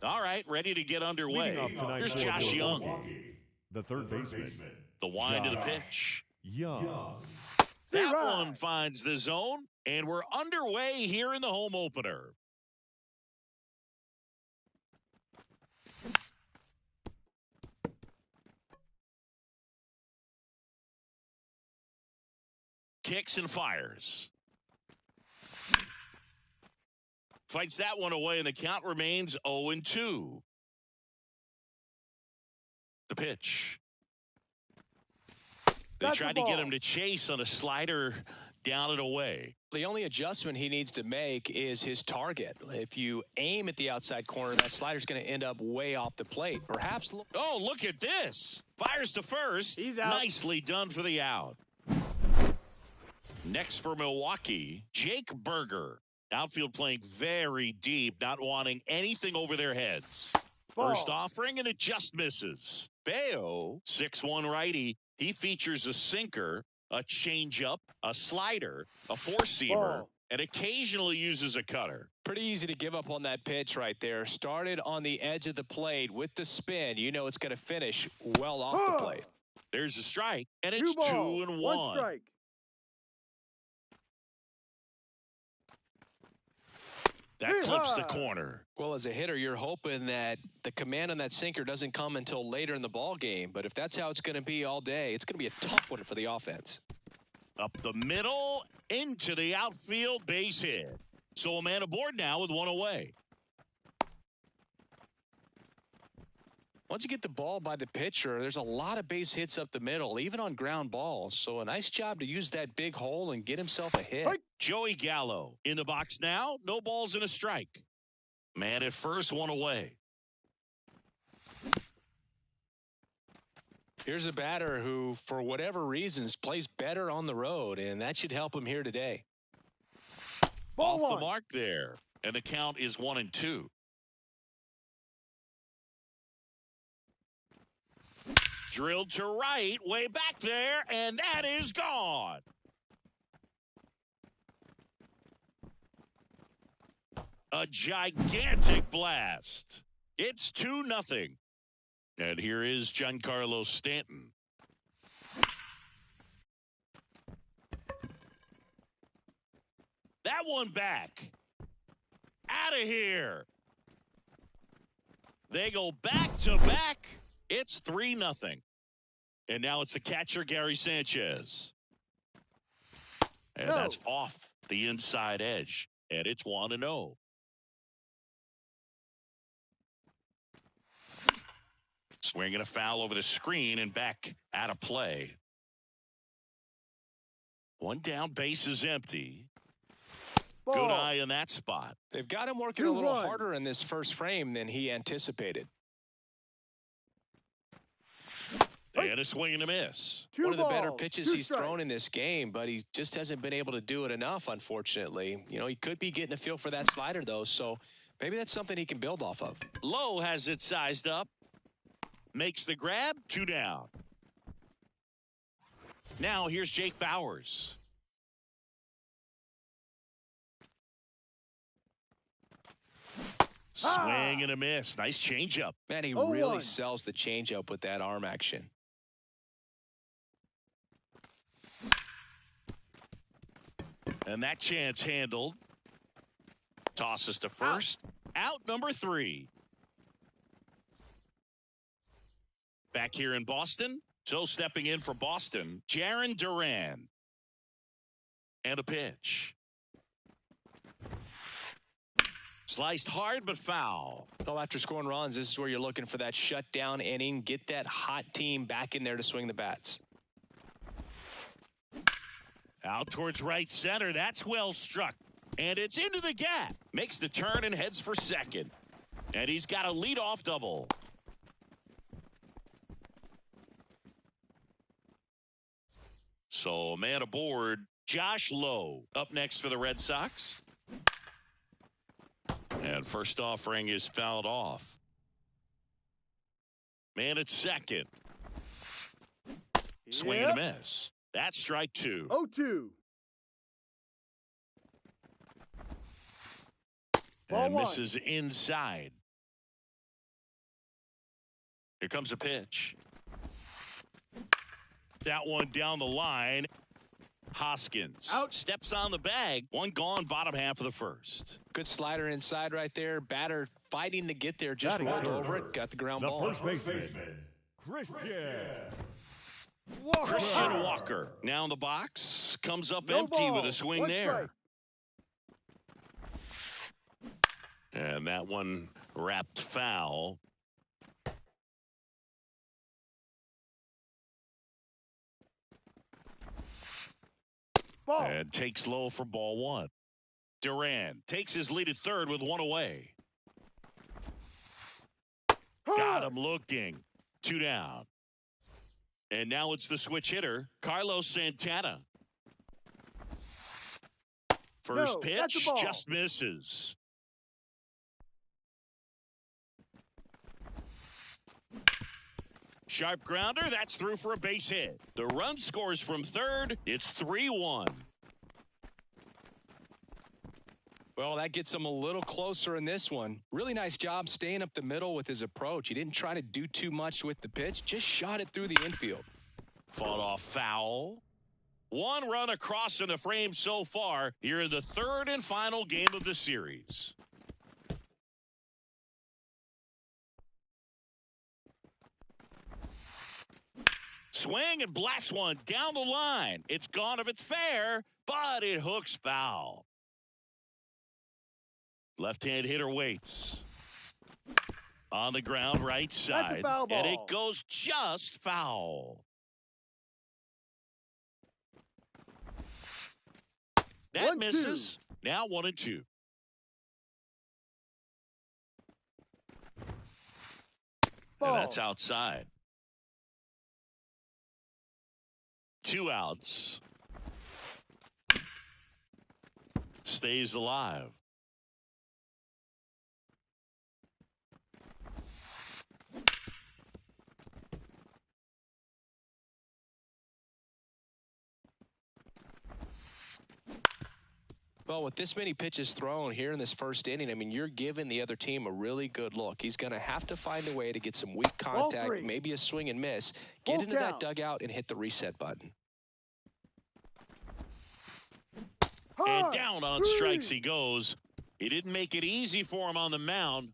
All right, ready to get underway. Here's Josh Young. The third baseman. The wind of the pitch. Young. That one finds the zone, and we're underway here in the home opener. Kicks and fires. Fights that one away, and the count remains 0-2. The pitch. They tried to get him to chase on a slider down and away. The only adjustment he needs to make is his target. If you aim at the outside corner, that slider's going to end up way off the plate. Perhaps. Oh, look at this. Fires to first. He's out. Nicely done for the out. Next for Milwaukee, Jake Burger. Outfield playing very deep, not wanting anything over their heads. First offering, and it just misses. Bayo, 6'1" righty. He features a sinker, a changeup, a slider, a four-seamer, and occasionally uses a cutter. Pretty easy to give up on that pitch right there. Started on the edge of the plate with the spin. You know it's going to finish well off the plate. There's a strike, and it's 2-1. One strike. That clips the corner. Well, as a hitter, you're hoping that the command on that sinker doesn't come until later in the ball game. But if that's how it's going to be all day, it's going to be a tough one for the offense. Up the middle, into the outfield, base hit. So a man aboard now with one away. Once you get the ball by the pitcher, there's a lot of base hits up the middle, even on ground balls. So a nice job to use that big hole and get himself a hit. Joey Gallo in the box now. No balls and a strike. Man at first, one away. Here's a batter who, for whatever reasons, plays better on the road, and that should help him here today. Off the mark there, and the count is 1-2. Drilled to right, way back there, and that is gone. A gigantic blast. It's 2-0. And here is Giancarlo Stanton. That one back. Out of here. They go back to back. It's 3-0. And now it's the catcher, Gary Sanchez. And that's off the inside edge. And it's 1-0. Swinging a foul over the screen and back out of play. One down, base is empty. Good eye in that spot. They've got him working a little harder in this first frame than he anticipated. And a swing and a miss. One of the better pitches he's thrown in this game, but he just hasn't been able to do it enough, unfortunately. You know, he could be getting a feel for that slider, though, so maybe that's something he can build off of. Lowe has it sized up. Makes the grab, 2 down. Now here's Jake Bauers. Swing and a miss. Nice changeup. Man, he really sells the changeup with that arm action. And that chance handled. Tosses to first. Out number 3. Back here in Boston. So stepping in for Boston, Jarren Duran. And a pitch. Sliced hard but foul. Well, after scoring runs, this is where you're looking for that shutdown inning. Get that hot team back in there to swing the bats. Out towards right center. That's well struck. And it's into the gap. Makes the turn and heads for second. And he's got a leadoff double. So a man aboard, Josh Lowe, up next for the Red Sox. And first offering is fouled off. Man at second. Swing and a miss. That's strike 2. 0-2. And misses inside. Here comes a pitch. That one down the line. Hoskins Out. steps on the bag. One gone, bottom half of the first. Good slider inside right there. Batter fighting to get there. Just Batting rolled third. over it. Got the ground The ball. first baseman, Christian Walker. Christian Walker now in the box. Comes up No empty ball. with a swing One there. strike. And that one wrapped foul. Ball. And takes low for ball one. Duran takes his lead at third with one away. Got him looking. Two down. And now it's the switch hitter, Carlos Santana. First No, that's a pitch ball. just misses. Sharp grounder, that's through for a base hit. The run scores from third. It's 3-1. Well, that gets him a little closer in this one. Really nice job staying up the middle with his approach. He didn't try to do too much with the pitch. Just shot it through the infield. Fought off foul. One run across in the frame so far here in the third and final game of the series. Swing and blast one down the line. It's gone if it's fair, but it hooks foul. Left-hand hitter waits. On the ground, right side. foul And it ball. goes just foul. That 1-2. misses. Now 1-2. Ball. And that's outside. 2 outs. Stays alive. Well, with this many pitches thrown here in this first inning, I mean, you're giving the other team a really good look. He's going to have to find a way to get some weak contact, three. maybe a swing and miss, get Full into that count. dugout and hit the reset button. And Hard. down on Three. strikes he goes. He didn't make it easy for him on the mound.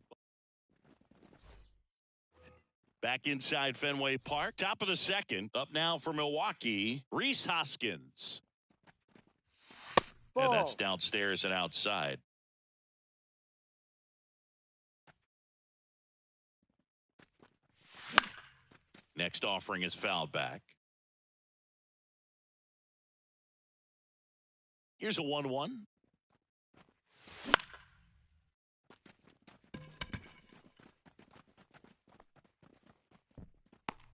Back inside Fenway Park. Top of the second. Up now for Milwaukee, Rhys Hoskins. And that's Ball. downstairs and outside. Next offering is fouled back. Here's a 1-1.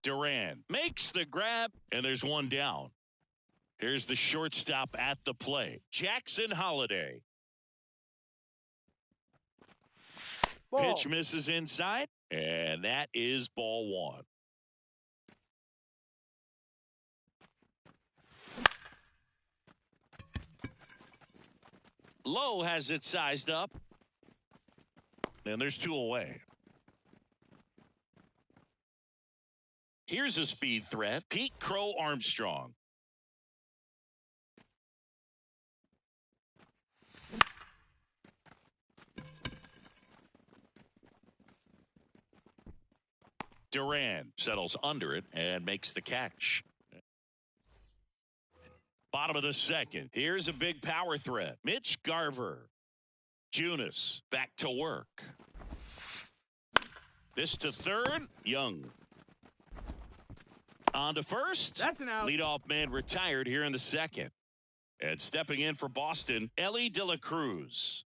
Duran makes the grab, and there's one down. Here's the shortstop at the plate, Jackson Holliday. Ball. Pitch misses inside, and that is ball one. Lowe has it sized up, and there's 2 away. Here's a speed threat, Pete Crow Armstrong. Duran settles under it and makes the catch. Bottom of the second. Here's a big power threat. Mitch Garver. Junis back to work. This to third. Young. On to first. That's an out. Leadoff man retired here in the second. And stepping in for Boston, Ellie De La Cruz.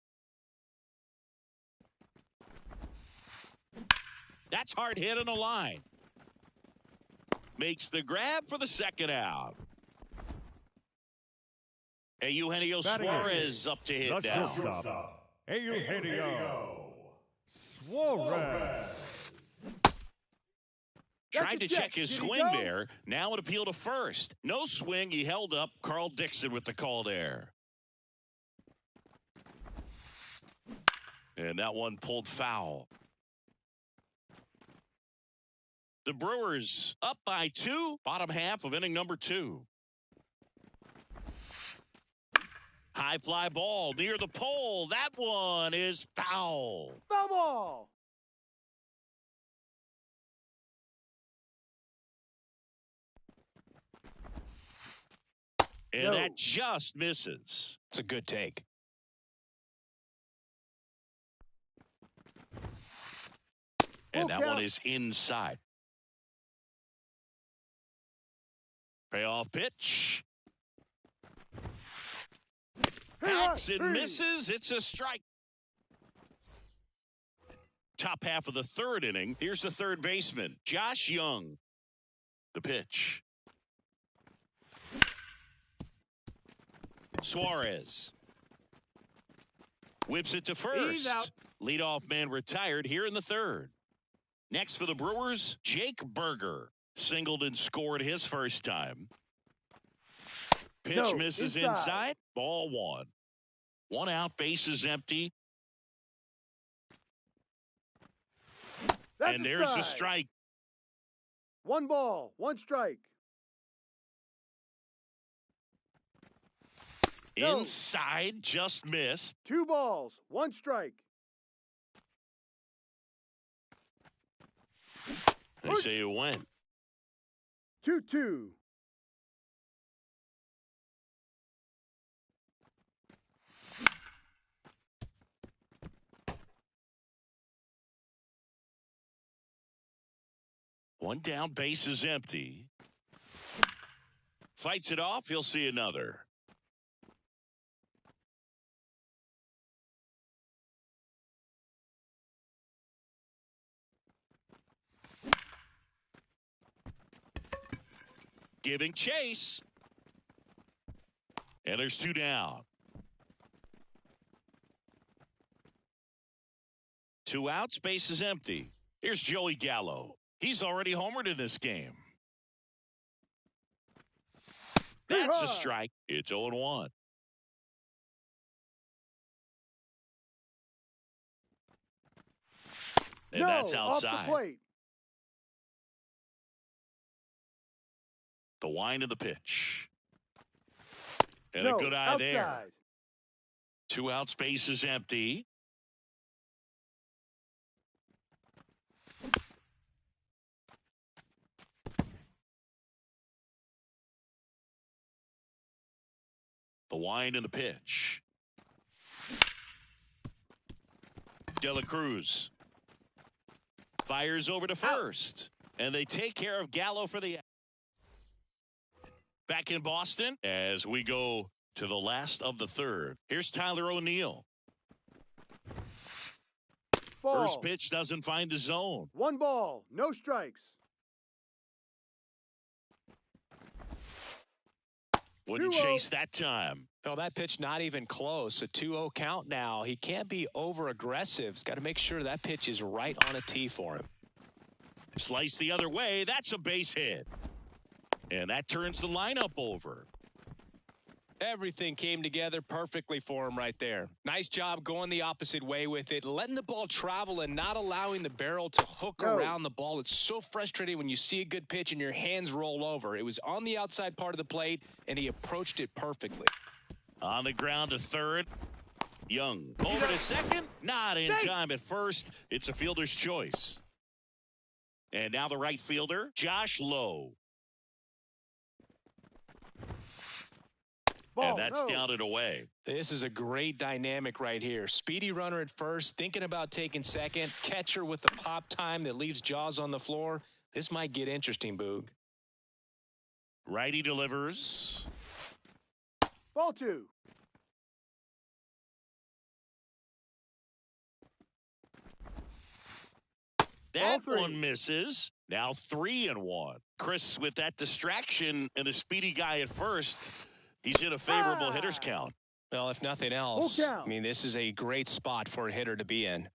That's hard hit on the line. Makes the grab for the second out. And Eugenio Batting Suarez up to hit The now. shortstop, Eugenio Suarez. Tried to That's a check his Did he swing go? there. Now an appeal to first. No swing. He held up. Carl Dixon with the call there. And that one pulled foul. The Brewers up by 2, bottom half of inning number 2. High fly ball near the pole. That one is foul. Foul ball. And No. that just misses. It's a good take. And Full that count. one is inside. Payoff pitch. Hacks and misses. It's a strike. Top half of the third inning. Here's the third baseman, Josh Young. The pitch. Suarez whips it to He's out. first. Leadoff man retired here in the third. Next for the Brewers, Jake Burger. Singled and scored his first time. Pitch No, misses inside. Ball 1. 1 out, bases empty. That's And a there's the strike. 1 ball, 1 strike. No. Inside, just missed. 2 balls, 1 strike. They say it went. 2-2. One down, base is empty. Fights it off, he'll see another. Giving chase. And there's 2 down. 2 outs, base is empty. Here's Joey Gallo. He's already homered in this game. That's a strike. It's 0-1. And that's Off the outside. plate. The wind of the pitch. And No, a good eye outside. there. 2 outs, base is empty. The wind and the pitch. De La Cruz fires over to first. And they take care of Gallo for the... Back in Boston as we go to the last of the third. Here's Tyler O'Neill. Ball. First pitch doesn't find the zone. 1 ball, no strikes. Wouldn't 2-0. chase that time. No, that pitch not even close. A 2-0 count now. He can't be over-aggressive. He's got to make sure that pitch is right on a tee for him. Slice the other way. That's a base hit. And that turns the lineup over. Everything came together perfectly for him right there. Nice job going the opposite way with it, letting the ball travel and not allowing the barrel to hook around the ball. It's so frustrating when you see a good pitch and your hands roll over. It was on the outside part of the plate, and he approached it perfectly. On the ground to third. Young over to second. Not in time at first. It's a fielder's choice. And now the right fielder, Josh Lowe. Ball, And that's down and away. This is a great dynamic right here. Speedy runner at first, thinking about taking second. Catcher with the pop time that leaves Jaws on the floor. This might get interesting, Boog. Righty delivers. Ball 2. That Ball 3. one misses. Now 3-1. Chris with that distraction and the speedy guy at first. He's in a favorable hitter's count. Well, if nothing else, Full count. I mean, this is a great spot for a hitter to be in.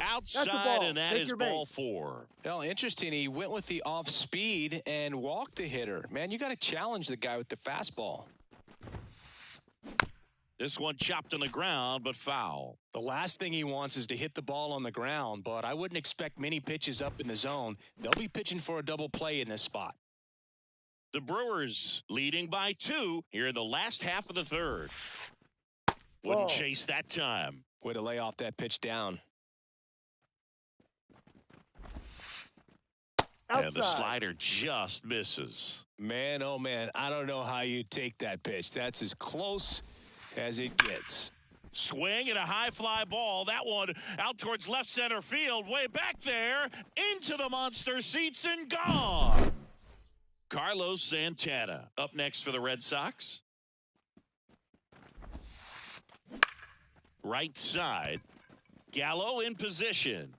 Outside, ball. and that Take is your ball base. 4. Well, interesting. He went with the off speed and walked the hitter. Man, you got to challenge the guy with the fastball. This one chopped on the ground, but foul. The last thing he wants is to hit the ball on the ground, but I wouldn't expect many pitches up in the zone. They'll be pitching for a double play in this spot. The Brewers leading by 2 here in the last half of the third. Wouldn't chase that time. Way to lay off that pitch down. Outside. And the slider just misses. Man, oh man, I don't know how you take that pitch. That's as close as it gets. Swing and a high fly ball. That one out towards left center field. Way back there. Into the monster seats and gone. Carlos Santana up next for the Red Sox. Right side. Gallo in position.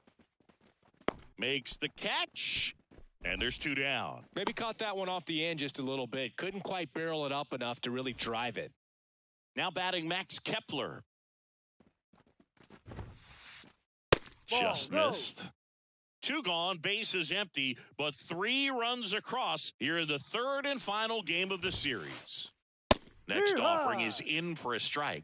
Makes the catch. And there's 2 down. Maybe caught that one off the end just a little bit. Couldn't quite barrel it up enough to really drive it. Now batting Max Kepler. Ball, Just no. missed. 2 gone, bases empty, but 3 runs across here in the third and final game of the series. Next Yeehaw! offering is in for a strike.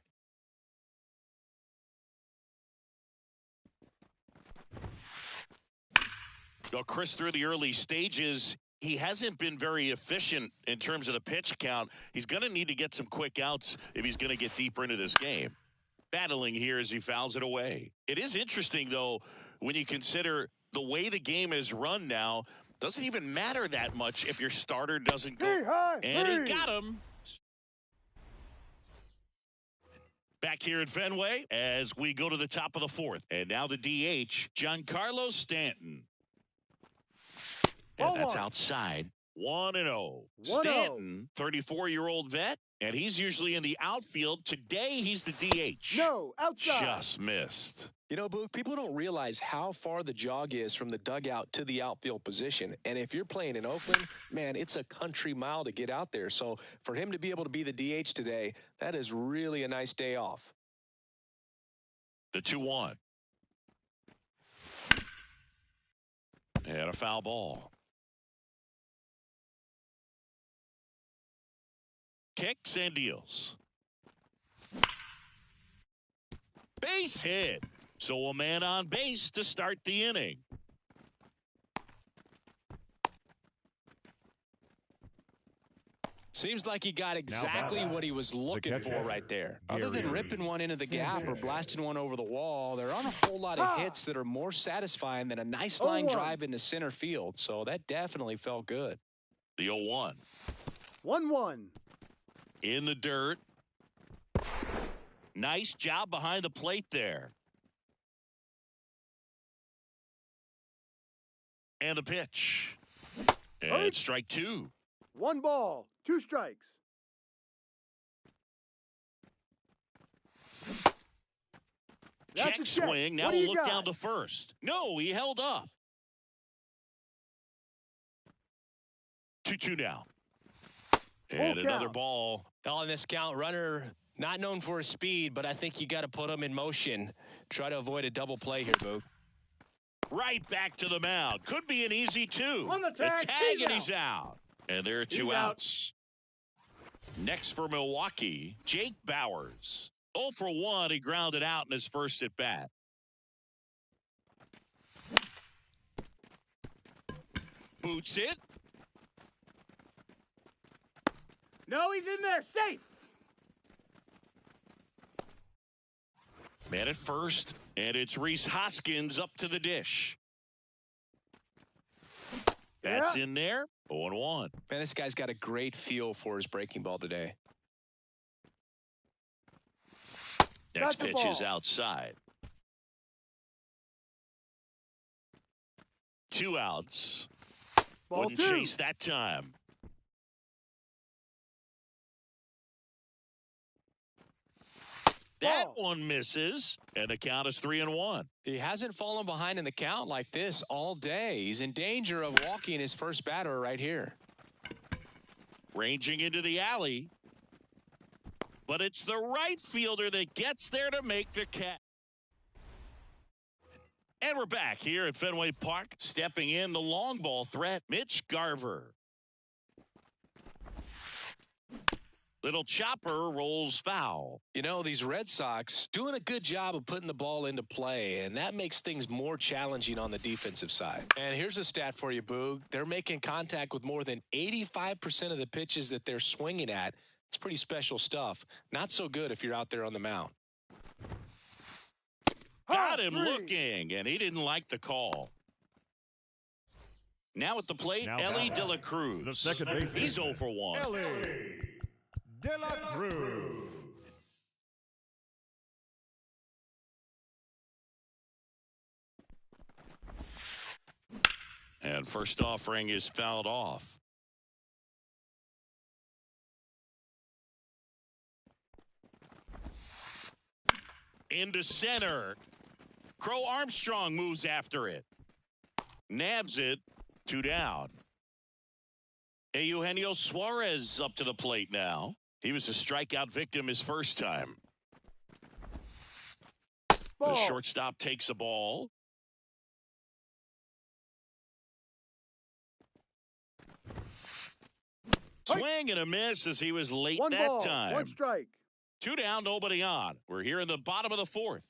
Well, Chris, through the early stages, he hasn't been very efficient in terms of the pitch count. He's going to need to get some quick outs if he's going to get deeper into this game. Battling here as he fouls it away. It is interesting, though, when you consider the way the game is run now, doesn't even matter that much if your starter doesn't go. And he got him. Back here at Fenway as we go to the top of the fourth. And now the DH, Giancarlo Stanton. And that's outside. 1-0. Stanton, 34-year-old vet, and he's usually in the outfield. Today, he's the DH. No, outside. Just missed. You know, Boog, people don't realize how far the jog is from the dugout to the outfield position. And if you're playing in Oakland, man, it's a country mile to get out there. So for him to be able to be the DH today, that is really a nice day off. The 2-1. And a foul ball. Kicks and deals. Base hit. So a man on base to start the inning. Seems like he got exactly what he was looking for right there. Other than ripping one into the gap or blasting one over the wall, there aren't a whole lot of hits that are more satisfying than a nice line drive into center field. So that definitely felt good. The 0-1. 1-1. In the dirt. Nice job behind the plate there. And the pitch. And strike 2. 1 ball, 2 strikes. That's Check a check. swing. Now What do we'll you look got? down to first. No, he held up. 2-2 now. And another count. ball. On this count, runner not known for his speed, but I think you got to put him in motion. Try to avoid a double play here, Boog. Right back to the mound. Could be an easy 2. On the tag, and he's out. And there are 2 outs. Next for Milwaukee, Jake Bauers. 0 for 1. He grounded out in his first at bat. Boots it. No, he's in there, safe. Man at first, and it's Rhys Hoskins up to the dish. That's in there. 0-1. Man, this guy's got a great feel for his breaking ball today. Next pitch is outside. 2 outs. Ball Wouldn't 2. chase that time. That one misses, and the count is 3-1. He hasn't fallen behind in the count like this all day. He's in danger of walking his first batter right here. Ranging into the alley. But it's the right fielder that gets there to make the catch. And we're back here at Fenway Park. Stepping in the long ball threat, Mitch Garver. Little chopper rolls foul. You know, these Red Sox doing a good job of putting the ball into play, and that makes things more challenging on the defensive side. And here's a stat for you, Boog. They're making contact with more than 85% of the pitches that they're swinging at. It's pretty special stuff. Not so good if you're out there on the mound. Got him looking, and he didn't like the call. Now at the plate, Now Ellie batting, De La Cruz. the second baseman, He's 0 for 1. Ellie De La Cruz. And first offering is fouled off. Into center. Crow Armstrong moves after it. Nabs it. 2 down. Eugenio Suarez up to the plate now. He was a strikeout victim his first time. Ball. The shortstop takes a ball. Swing and a miss as he was late One that ball, time. 1 strike. 2 down, nobody on. We're here in the bottom of the 4th.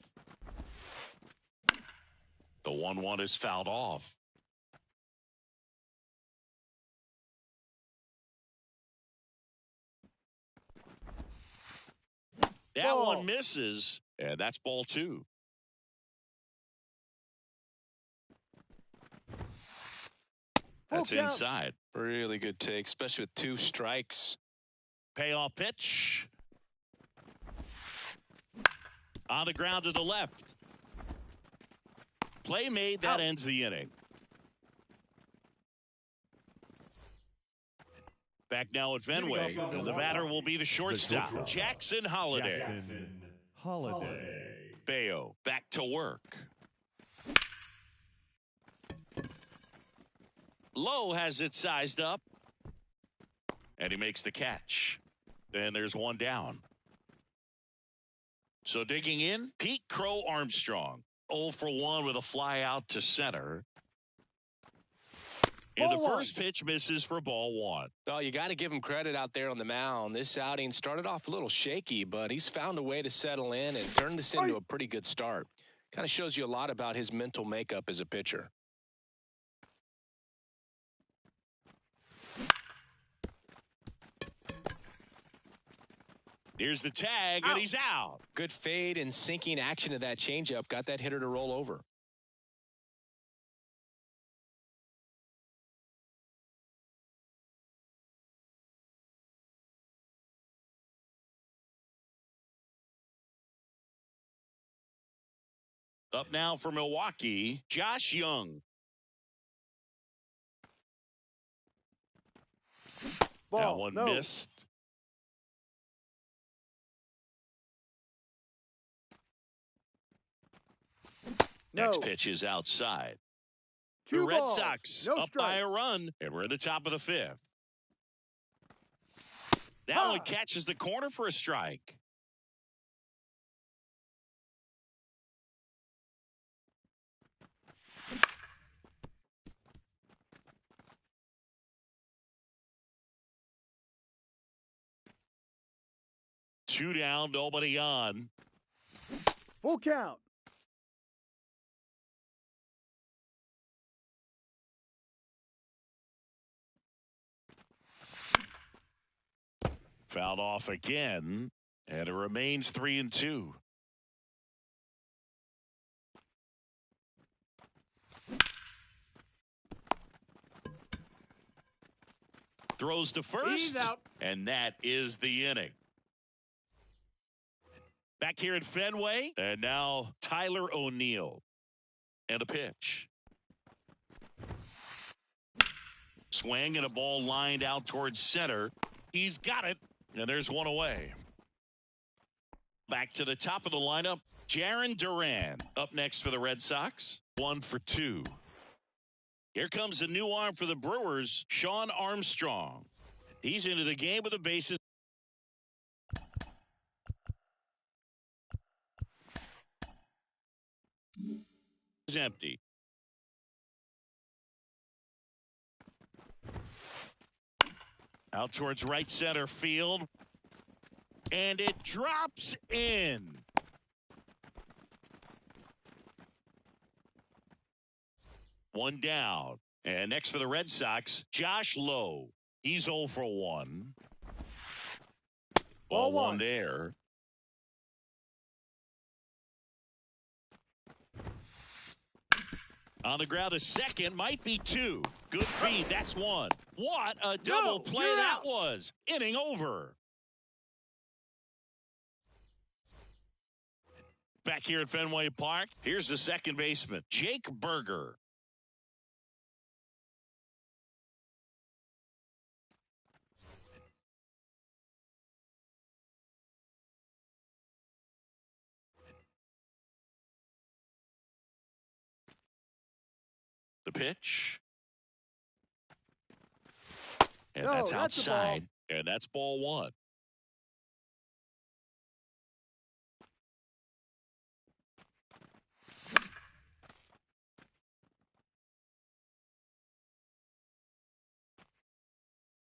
The 1-1 is fouled off. That Ball. one misses, and that's ball 2. That's Full count. inside. Really good take, especially with 2 strikes. Payoff pitch. On the ground to the left. Play made, that ends the inning. Back now at Fenway, and the batter will be the shortstop, Jackson Holiday. Jackson Holiday. Bayo back to work. Lowe has it sized up, and he makes the catch. And there's 1 down. So digging in, Pete Crow Armstrong, 0 for 1 with a fly out to center. And the first pitch misses for ball 1. Oh, you got to give him credit out there on the mound. This outing started off a little shaky, but he's found a way to settle in and turn this into a pretty good start. Kind of shows you a lot about his mental makeup as a pitcher. Here's the tag, and he's out. Good fade and sinking action of that changeup got that hitter to roll over. Up now for Milwaukee, Josh Young. Ball. That one No. missed. No. Next pitch is outside. 2 The Red balls, Sox no up by strike. a run, and we're in the top of the 5th. That one catches the corner for a strike. Two down, nobody on. Full count. Fouled off again, and it remains 3-2. Throws to first, He's out. and that is the inning. Back here at Fenway, and now Tyler O'Neill. And a pitch. Swing and a ball lined out towards center. He's got it, and there's one away. Back to the top of the lineup, Jarren Duran up next for the Red Sox. 1 for 2. Here comes a new arm for the Brewers, Sean Armstrong. He's into the game with the bases. Is empty. Out towards right center field. And it drops in. One down. And next for the Red Sox, Josh Lowe. He's 0 for 1. Ball one there. On the ground, a second, might be 2. Good feed, that's 1. What a double play that was. Inning over. Back here at Fenway Park, here's the second baseman, Jake Burger. The pitch. And that's outside. And that's ball 1.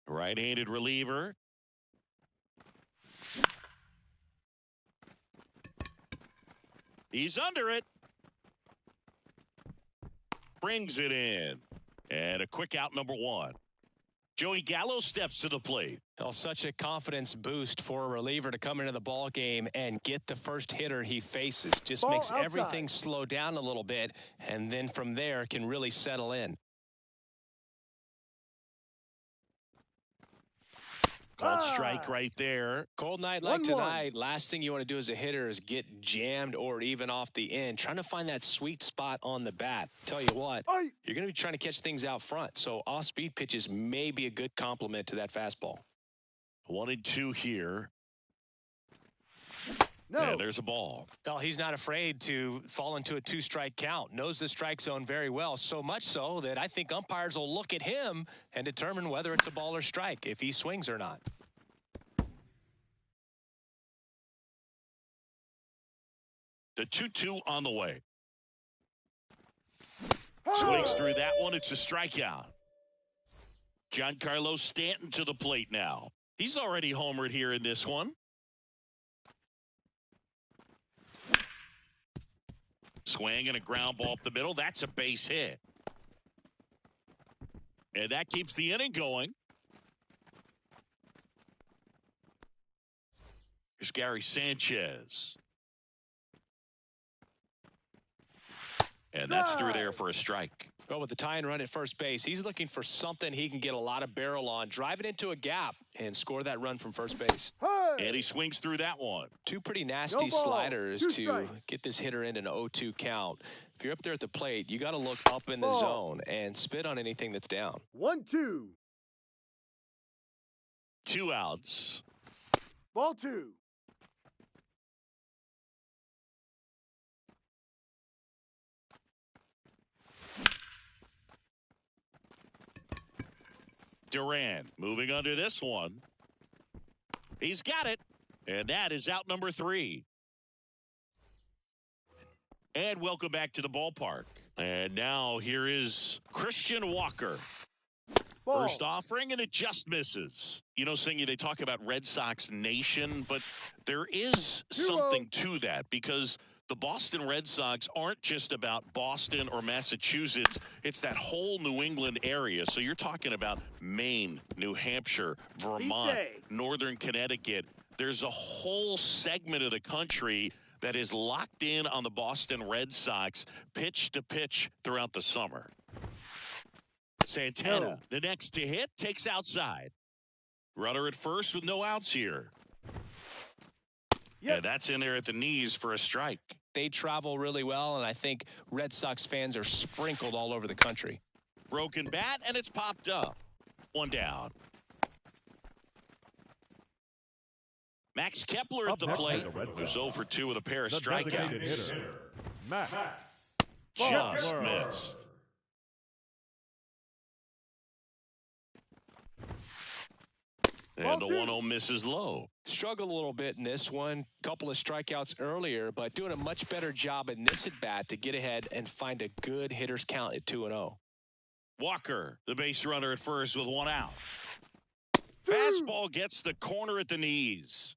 Right-handed reliever. He's under it. Brings it in. And a quick out, number 1. Joey Gallo steps to the plate. Well, such a confidence boost for a reliever to come into the ball game and get the first hitter he faces. Just makes everything slow down a little bit, and then from there can really settle in. Called strike right there. Cold night like tonight, last thing you want to do as a hitter is get jammed or even off the end. Trying to find that sweet spot on the bat. Tell you what, you're going to be trying to catch things out front. So off-speed pitches may be a good complement to that fastball. 1-2 here. No. And there's a ball. Well, he's not afraid to fall into a 2-strike count. Knows the strike zone very well. So much so that I think umpires will look at him and determine whether it's a ball or strike, if he swings or not. The 2-2 on the way. Swings through that one. It's a strikeout. Giancarlo Stanton to the plate now. He's already homered here in this one. Swing and a ground ball up the middle. That's a base hit. And that keeps the inning going. Here's Gary Sanchez. And that's through there for a strike. Well, with the tying run at first base, he's looking for something he can get a lot of barrel on. Drive it into a gap and score that run from first base. And he swings through that one. 2 pretty nasty sliders to get this hitter in an 0-2 count. If you're up there at the plate, you got to look up in the zone and spit on anything that's down. 1-2. 2 outs. Ball 2. Duran moving under this one. He's got it. And that is out number 3. And welcome back to the ballpark. And now here is Christian Walker. First offering, and it just misses. You know, Singy, they talk about Red Sox Nation, but there is something to that because the Boston Red Sox aren't just about Boston or Massachusetts. It's that whole New England area. So you're talking about Maine, New Hampshire, Vermont, Northern Connecticut. There's a whole segment of the country that is locked in on the Boston Red Sox pitch to pitch throughout the summer. Santana, the next to hit, takes outside. Runner at first with no outs here. Yeah, that's in there at the knees for a strike. They travel really well, and I think Red Sox fans are sprinkled all over the country. Broken bat, and it's popped up. 1 down. Max Kepler at the plate. Who's 0 for 2 with a pair of strikeouts. Max Just missed. And the 1-0 misses low. Struggled a little bit in this one. Couple of strikeouts earlier, but doing a much better job in this at-bat to get ahead and find a good hitter's count at 2-0. Walker, the base runner at first with 1 out. Fastball gets the corner at the knees.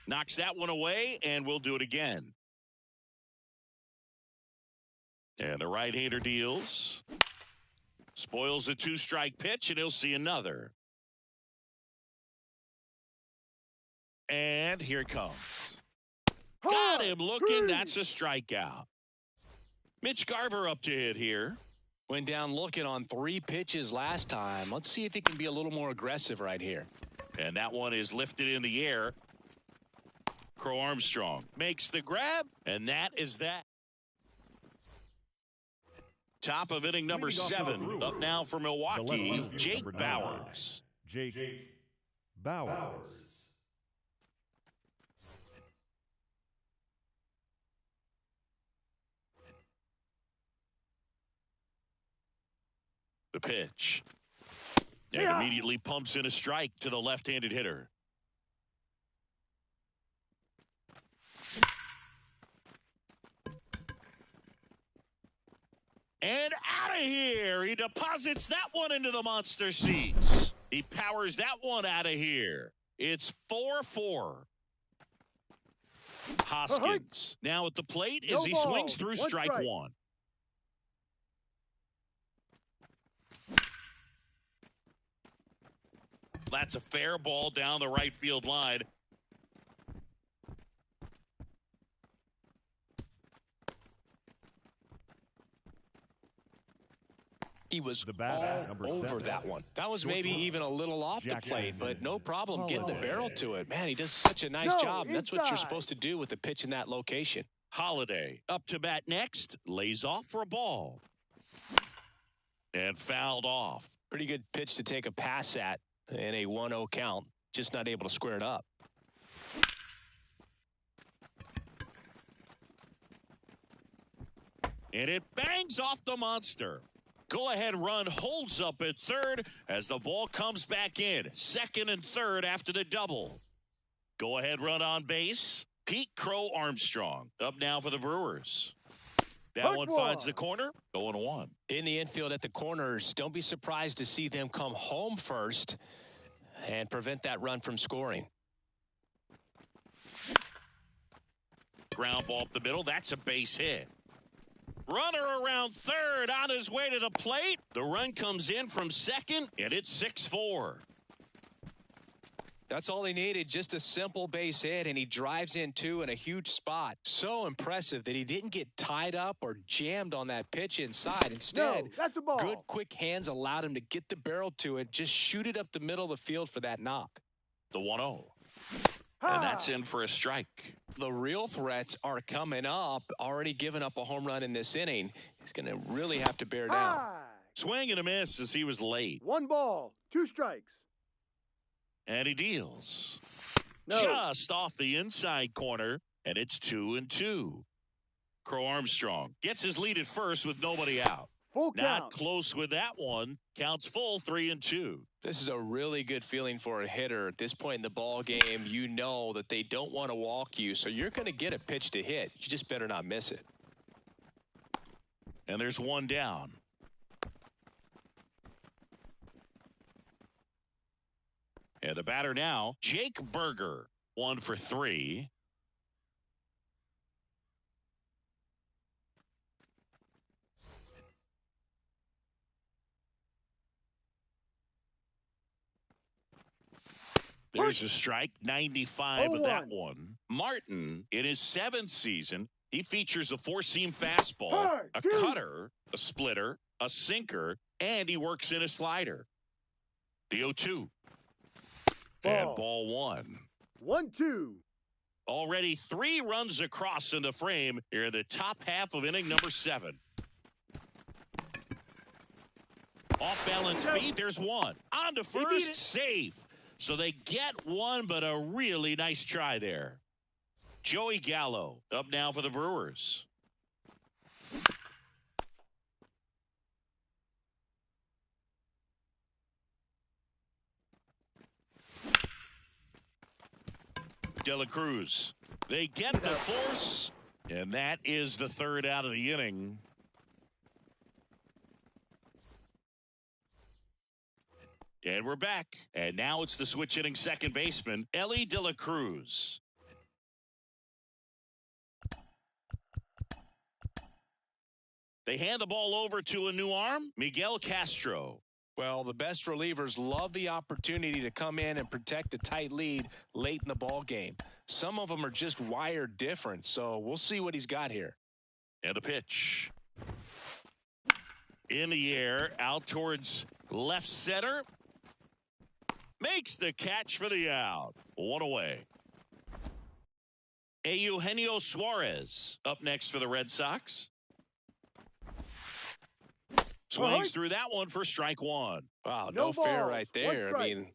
Knocks that one away, and we'll do it again. And the right-hander deals. Spoils the two-strike pitch, and he'll see another. And here it comes. Got him looking. That's a strikeout. Mitch Garver up to hit here. Went down looking on 3 pitches last time. Let's see if he can be a little more aggressive right here. And that one is lifted in the air. Crow Armstrong makes the grab, and that is that. Top of inning number 7. Up now for Milwaukee, Jake Bauers. Jake Bauers. The pitch. And immediately pumps in a strike to the left-handed hitter. And out of here. He deposits that one into the monster seats. He powers that one out of here. It's 4-4. Hoskins now at the plate as he swings through strike one. That's a fair ball down the right field line. He was all over that one. That was maybe even a little off the plate, but no problem getting the barrel to it. Man, he does such a nice job. That's what you're supposed to do with the pitch in that location. Holiday up to bat next. Lays off for a ball. And fouled off. Pretty good pitch to take a pass at in a 1-0 count. Just not able to square it up. And it bangs off the monster. Go-ahead run holds up at third as the ball comes back in. Second and third after the double. Go-ahead run on base. Pete Crow Armstrong up now for the Brewers. That one finds the corner. 0-1. In the infield at the corners, don't be surprised to see them come home first and prevent that run from scoring. Ground ball up the middle. That's a base hit. Runner around third on his way to the plate. The run comes in from second, and it's 6-4. That's all he needed, just a simple base hit, and he drives in two in a huge spot. So impressive that he didn't get tied up or jammed on that pitch inside. Instead, that's a ball. Good quick hands allowed him to get the barrel to it, just shoot it up the middle of the field for that knock. The 1-0. And that's in for a strike. The real threats are coming up. Already given up a home run in this inning. He's going to really have to bear down. Swing and a miss as he was late. 1 ball, 2 strikes. And he deals. Just off the inside corner, and it's 2-2. Crow Armstrong gets his lead at first with nobody out. Full count. Not close with that one. Counts full, 3-2. This is a really good feeling for a hitter. At this point in the ball game, you know that they don't want to walk you, so you're going to get a pitch to hit. You just better not miss it. And there's one down. And the batter now, Jake Burger, 1 for 3. There's a strike, 95 of that one. Martin, in his 7th season, he features a 4-seam fastball, a cutter, a splitter, a sinker, and he works in a slider. The 0-2. And ball 1. 1-2. Already 3 runs across in the frame here in the top half of inning number 7. Off balance feet, there's one. On to first, safe. So they get one, but a really nice try there. Joey Gallo up now for the Brewers. De La Cruz. They get the force, and that is the 3rd out of the inning. And we're back. And now it's the switch hitting second baseman, Elly De La Cruz. They hand the ball over to a new arm, Miguel Castro. Well, the best relievers love the opportunity to come in and protect a tight lead late in the ball game. Some of them are just wired different, so we'll see what he's got here. And a pitch. In the air, out towards left center. Makes the catch for the out. One away. Eugenio Suarez up next for the Red Sox. Swings through that one for strike one. Wow, No no fair balls, right one there. I strike. mean,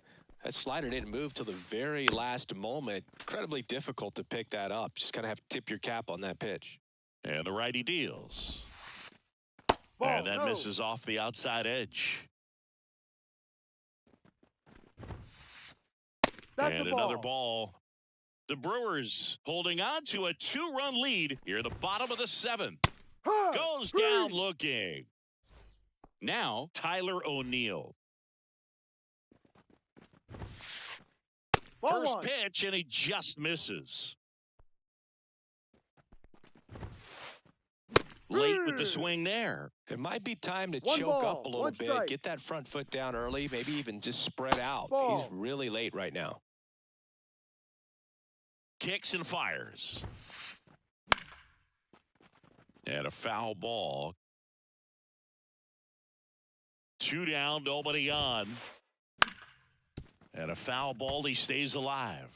that slider didn't move till the very last moment. Incredibly difficult to pick that up. Just kind of have to tip your cap on that pitch. And the righty deals. Ball, And that no. misses off the outside edge. That's And a another ball. The Brewers holding on to a 2-run lead here at the bottom of the 7th. High, Goes free. down looking. Now, Tyler O'Neill. Ball First one. pitch, and he just misses. Late with the swing there. It might be time to One choke ball, up a little one bit, strike. get that front foot down early, maybe even just spread out. Ball. He's really late right now. Kicks and fires. And a foul ball. 2 down, nobody on. And a foul ball, he stays alive.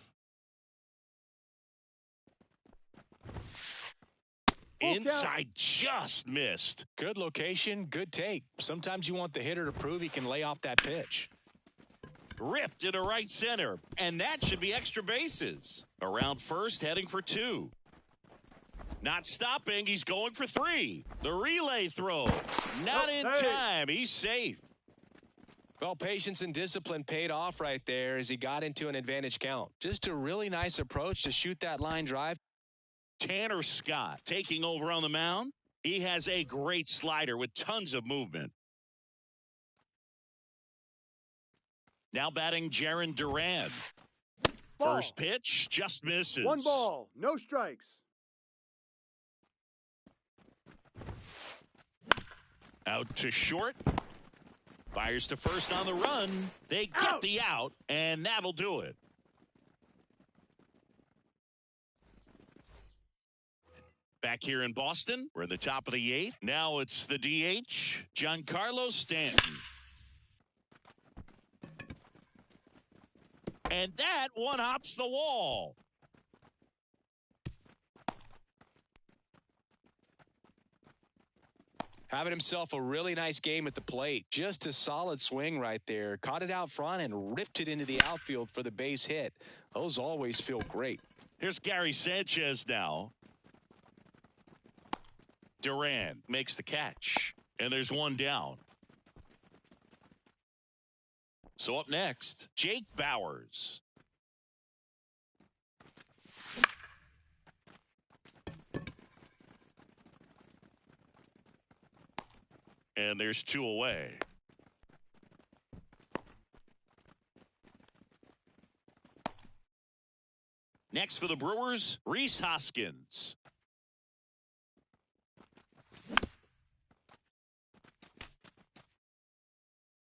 Full Inside, just missed. Good location, good take. Sometimes you want the hitter to prove he can lay off that pitch. Ripped into right center. And that should be extra bases. Around first, heading for 2. Not stopping, he's going for 3. The relay throw. Not in hey. time, he's safe. Well, patience and discipline paid off right there as he got into an advantage count. Just a really nice approach to shoot that line drive. Tanner Scott taking over on the mound. He has a great slider with tons of movement. Now batting Jarren Duran. Ball. First pitch just misses. 1 ball, no strikes. Out to short. Fires to first on the run. They get Out. the out, and that'll do it. Back here in Boston, we're in the top of the 8th. Now it's the DH, Giancarlo Stanton. And that one hops the wall. Having himself a really nice game at the plate. Just a solid swing right there. Caught it out front and ripped it into the outfield for the base hit. Those always feel great. Here's Gary Sanchez now. Duran makes the catch. And there's 1 down. So up next, Jake Bauers. And there's 2 away. Next for the Brewers, Rhys Hoskins.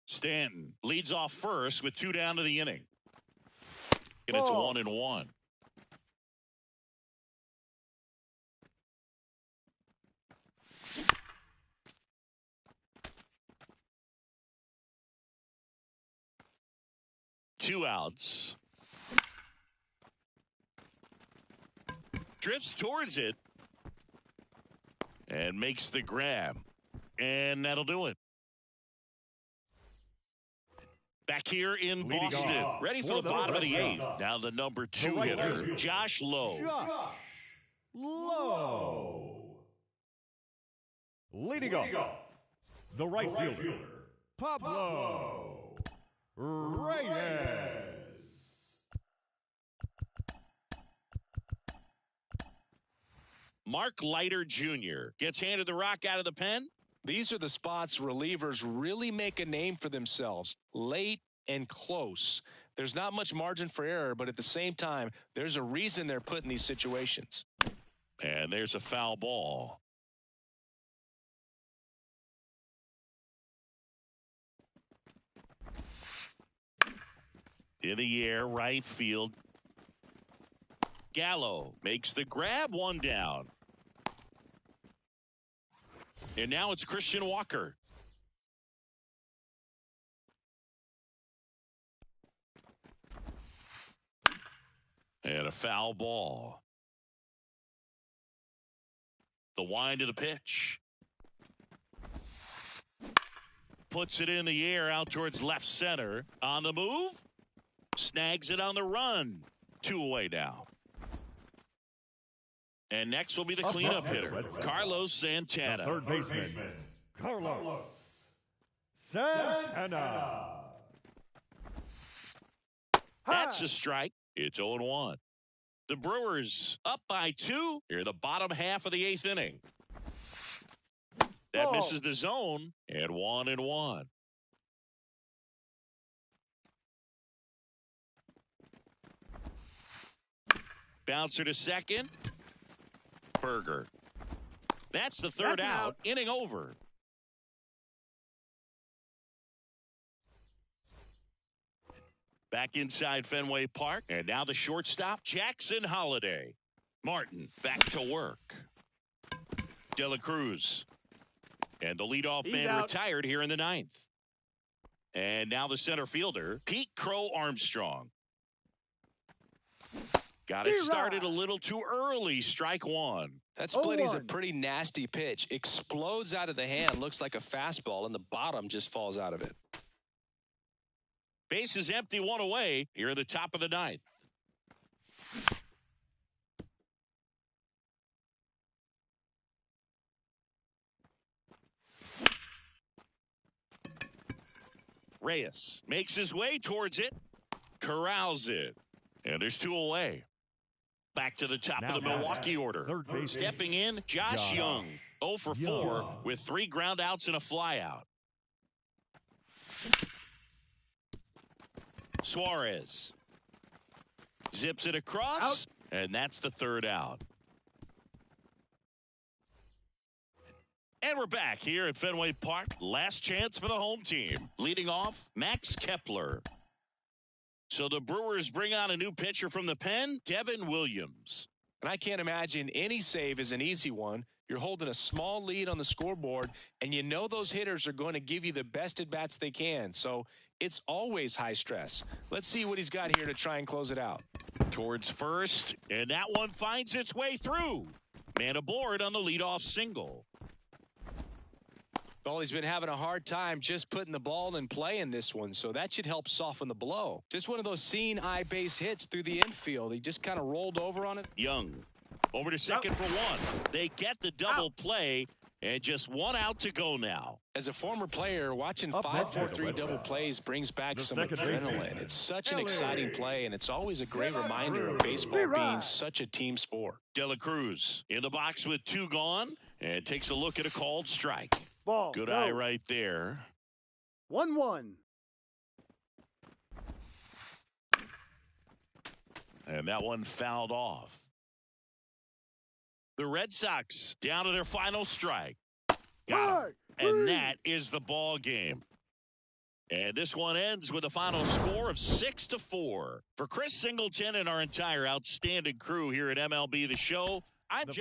Stanton leads off first with 2 down to the inning. And it's Ball. 1-1. Two outs. Drifts towards it. And makes the grab. And that'll do it. Back here in Leading Boston. off Ready for for the the bottom of Red the 8th. Sox. Now the number 2 right hitter, fielder, Josh Lowe. Josh Lowe. Leading off, the right fielder, Pablo Reyes. Mark Leiter Jr. gets handed the rock out of the pen. These are the spots relievers really make a name for themselves. Late and close. There's not much margin for error, but at the same time, there's a reason they're put in these situations. And there's a foul ball. In the air, right field. Gallo makes the grab, one down. And now it's Christian Walker. And a foul ball. The wind of the pitch. Puts it in the air out towards left center. On the move. Snags it on the run. 2 away now. And next will be the cleanup hitter, Carlos Santana. The third baseman, Carlos Santana. That's a strike. It's 0-1. The Brewers up by 2 here in the bottom half of the 8th inning. That misses the zone, and 1-1. Bouncer to second. Burger. That's the third out. Inning over. Back inside Fenway Park. And now the shortstop, Jackson Holliday. Martin back to work. De La Cruz. And the leadoff man retired here in the 9th. And now the center fielder, Pete Crow Armstrong. Got it started a little too early. Strike 1. That split is a pretty nasty pitch. Explodes out of the hand. Looks like a fastball, and the bottom just falls out of it. Base is empty, 1 away. Here at the top of the 9th. Reyes makes his way towards it. Corrals it. And there's 2 away. Back to the top of the Milwaukee order. Stepping in, Josh Young. 0 for 4 with 3 ground outs and a flyout. Suarez zips it across, and that's the third out. And we're back here at Fenway Park. Last chance for the home team. Leading off, Max Kepler. So the Brewers bring on a new pitcher from the pen, Devin Williams. And I can't imagine any save is an easy one. You're holding a small lead on the scoreboard, and you know those hitters are going to give you the best at-bats they can. So it's always high stress. Let's see what he's got here to try and close it out. Towards first, and that one finds its way through. Man aboard on the leadoff single. Well, he's been having a hard time just putting the ball in play in this one, so that should help soften the blow. Just one of those seeing eye base hits through the infield. He just kind of rolled over on it. Young over to second for 1. They get the double play, and just 1 out to go now. As a former player, watching 5-4-3 double plays brings back some adrenaline. It's such an exciting play, and it's always a great reminder of baseball being such a team sport. De La Cruz in the box with 2 gone, and takes a look at a called strike. Ball. Good eye right there. 1-1. And that one fouled off. The Red Sox down to their final strike. Got him. And that is the ball game. And this one ends with a final score of 6-4. For Chris Singleton and our entire outstanding crew here at MLB The Show, I'm John.